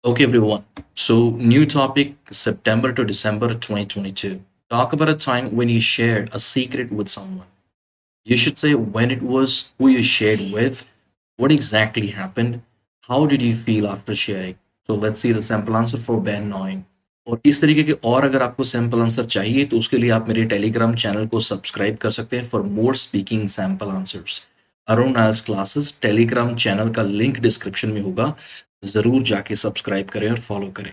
Okay, everyone. So, new topic September to December 2022. Talk about a time when you shared a secret with someone. You should say when it was, who you shared with, what exactly happened, how did you feel after sharing. So, let's see the sample answer for Ben Noying. और इस तरीके के और अगर आपको sample answer चाहिए तो उसके लिए आप मेरे टेलीग्राम चैनल को सब्सक्राइब कर सकते हैं for more speaking sample answers. Arun IELTS classes Telegram channel का लिंक डिस्क्रिप्शन में होगा, जरूर जाके सब्सक्राइब करें और फॉलो करें।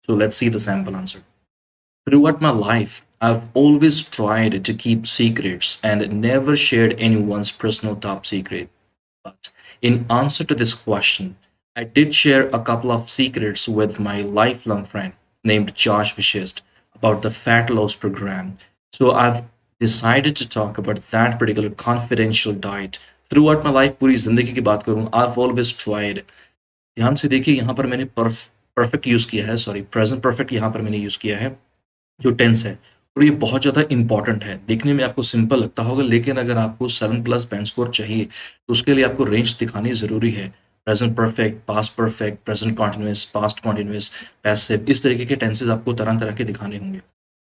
So let's see the sample answer. Throughout my life, I've always tried to keep secrets and never shared anyone's personal top secret. But in answer to this question, I did share a couple of secrets with my lifelong friend named Josh Vishist about the fat loss program. So I've decided to talk about that particular confidential diet. Throughout my life, पूरी जिंदगी की बात करूं, I've always tried। ध्यान से देखिए यहाँ पर मैंने परफेक्ट यूज किया है, सॉरी प्रेजेंट परफेक्ट यहाँ पर मैंने यूज किया है जो टेंस है। और ये बहुत ज़्यादा इंपॉर्टेंट है। देखने में आपको सिंपल लगता होगा, लेकिन अगर आपको 7+ बैंड स्कोर चाहिए तो उसके लिए आपको रेंज दिखानी ज़रूरी है। Present perfect, past perfect, present continuous, past continuous, passive, इस तरीके के टेंसेज आपको तरह तरह के दिखाने होंगे।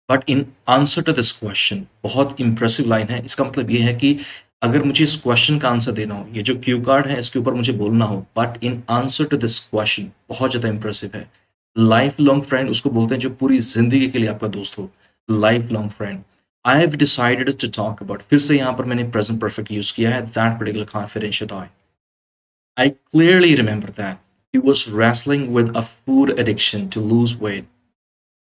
But in answer to this question, बहुत इंप्रेसिव लाइन है। इसका मतलब ये है कि अगर मुझे इस क्वेश्चन का आंसर देना हो, ये जो क्यू कार्ड है इसके ऊपर मुझे बोलना हो, but in answer to this question, बहुत ज़्यादा इंप्रेसिव है। लाइफ लॉन्ग फ्रेंड उसको बोलते हैं जो पूरी जिंदगी के लिए आपका दोस्त हो। Life long friend. I have decided to talk about, फिर से यहाँ पर मैंने प्रेजेंट परफेक्ट यूज किया है, that particular confidential I. I clearly remember that he was wrestling with a food addiction to lose weight,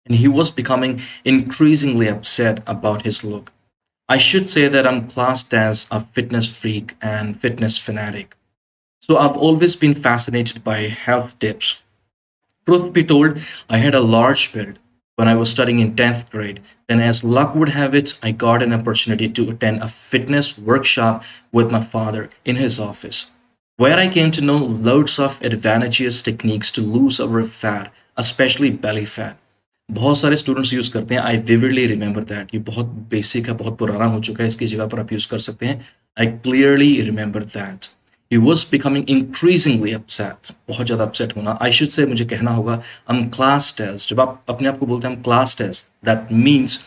and he was becoming increasingly upset about his look. I should say that I'm classed as a fitness freak and fitness fanatic. So I've always been fascinated by health tips. Truth be told, I had a large build when I was studying in 10th grade. Then, as luck would have it, I got an opportunity to attend a fitness workshop with my father in his office, where I came to know loads of advantageous techniques to lose our fat, especially belly fat. बहुत सारे students use करते हैं। आई vividly remember that. ये बहुत basic है, बहुत पुराना हो चुका है, इसकी जगह पर आप यूज कर सकते हैं। I clearly remember that he was becoming increasingly upset, बहुत ज़्यादा अपसेट होना। आई शुड से मुझे कहना होगा आई एम क्लास टेस्ट। जब आप अपने आप को बोलते हैं class test, that means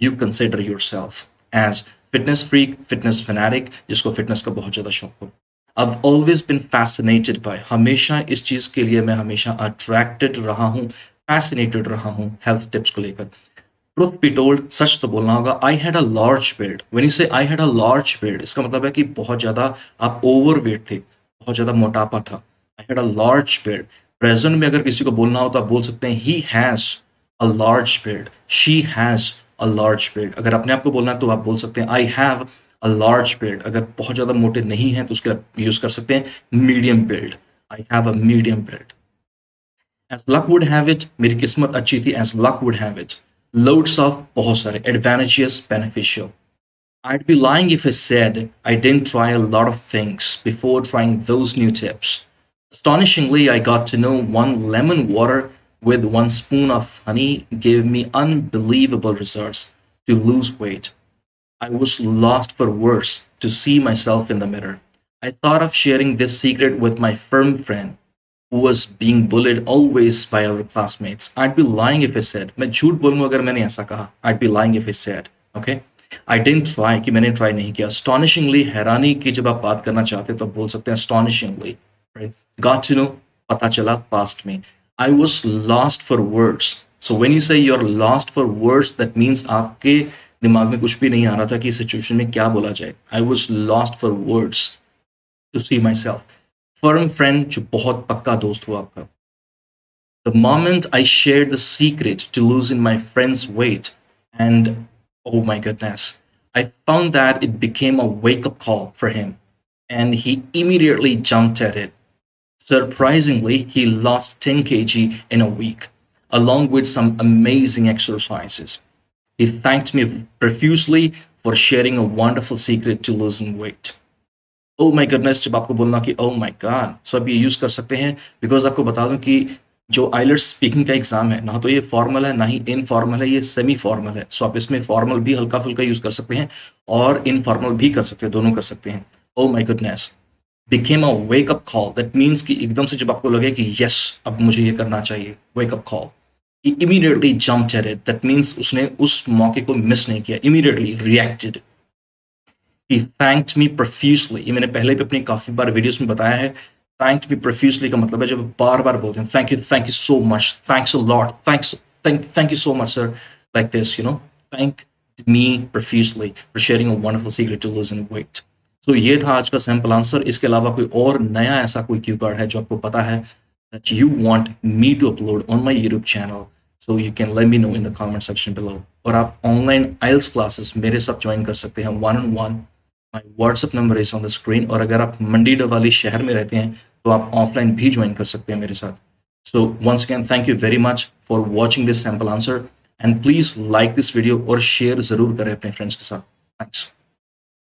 you consider yourself as fitness freak, fitness fanatic, जिसको फिटनेस का बहुत ज़्यादा शौक हो। I've always been fascinated by, हमेशा इस चीज़ के लिए मैं हमेशा अट्रैक्टेड रहा हूँ, फैसिनेटेड रहा हूँ हेल्थ टिप्स को लेकर। ट्रुथ बी टोल्ड, सच तो बोलना होगा, I had a large build. When you say I had a large build, इसका मतलब है कि बहुत ज़्यादा आप ओवरवेट थे, बहुत ज़्यादा मोटापा था। आई had a large build. Present में अगर किसी को बोलना हो तो आप बोल सकते हैं he has a large build, she has a large build. अगर अपने आप को बोलना है तो आप बोल सकते हैं I have a large build. अगर बहुत ज़्यादा मोटे नहीं हैं तो उसके आप यूज़ कर सकते हैं medium build, I have a medium build. As luck would have it, मेरी किस्मत अच्छी थी, as luck would have it, loads of, बहुत सारे, advantageous, beneficial. I'd be lying if I said I didn't try a lot of things before trying those new tips. Astonishingly, I got to know one lemon water with 1 spoon of honey gave me unbelievable results to lose weight. I was lost for words to see myself in the mirror. I thought of sharing this secret with my firm friend who was being bullied always by our classmates. I'd be lying if I said, मैं झूठ बोलूंगा अगर मैंने ऐसा कहा, I'd be lying if I said, okay? I didn't try, कि मैंने try नहीं किया। Astonishingly, हैरानी की जब आप बात करना चाहते हैं तो आप बोल सकते हैं astonishingly, right? Got to know, पता चला past में। I was lost for words. So when you say you're lost for words, that means आपके दिमाग में कुछ भी नहीं आ रहा था कि सिचुएशन में क्या बोला जाए। I was lost for words to see myself. Firm friend, जो बहुत पक्का दोस्त हुआ आपका। The moment I shared the secret to losing my friend's weight, and oh my goodness, I found that it became a wake up call for him, and he immediately jumped at it. Surprisingly, he lost 10 kg in a week, along with some amazing exercises. He thanked me profusely for sharing a wonderful secret to losing weight. Oh my goodness, जब आपको बोलना कि oh my God, सो आप ये use कर सकते हैं। Because आपको बता दूं कि जो आइलेट्स स्पीकिंग का एग्जाम है ना, तो ये फॉर्मल है ना ही इनफॉर्मल है, ये सेमी फॉर्मल है। सो आप इसमें फॉर्मल भी हल्का फुल्का यूज़ कर सकते हैं और इनफॉर्मल भी कर सकते हैं, दोनों कर सकते हैं। Oh my goodness, became a wake up call. That means कि एकदम से जब आपको लगे कि yes, अब मुझे ये करना चाहिए, wake up call. He immediately jumped at it. That means उसने उस मौके को मिस नहीं किया. Immediately reacted. He thanked me profusely. ये मैंने पहले भी अपनी काफी बार वीडियोस में बताया है. Thanked me profusely का मतलब है जब बार बार बोलते हैं thank you so much, thanks a lot, thank you so much sir, like this, you know, thank me profusely for sharing a wonderful secret to losing weight. So ये था आज का सैम्पल आंसर. इसके अलावा कोई और नया ऐसा कोई क्यू कार्ड है जो आपको पता है that you want me to upload on my YouTube channel, so you can let me know in the comment section below. और आप ऑनलाइन IELTS क्लासेस मेरे साथ ज्वाइन कर सकते हैं 1-on-1. My WhatsApp number is on the screen. और अगर आप मंडी डबवाली शहर में रहते हैं तो आप ऑफलाइन भी ज्वाइन कर सकते हैं मेरे साथ. So once again, thank you very much for watching this sample answer, and please like this video और शेयर जरूर करें अपने फ्रेंड्स के साथ. Thanks.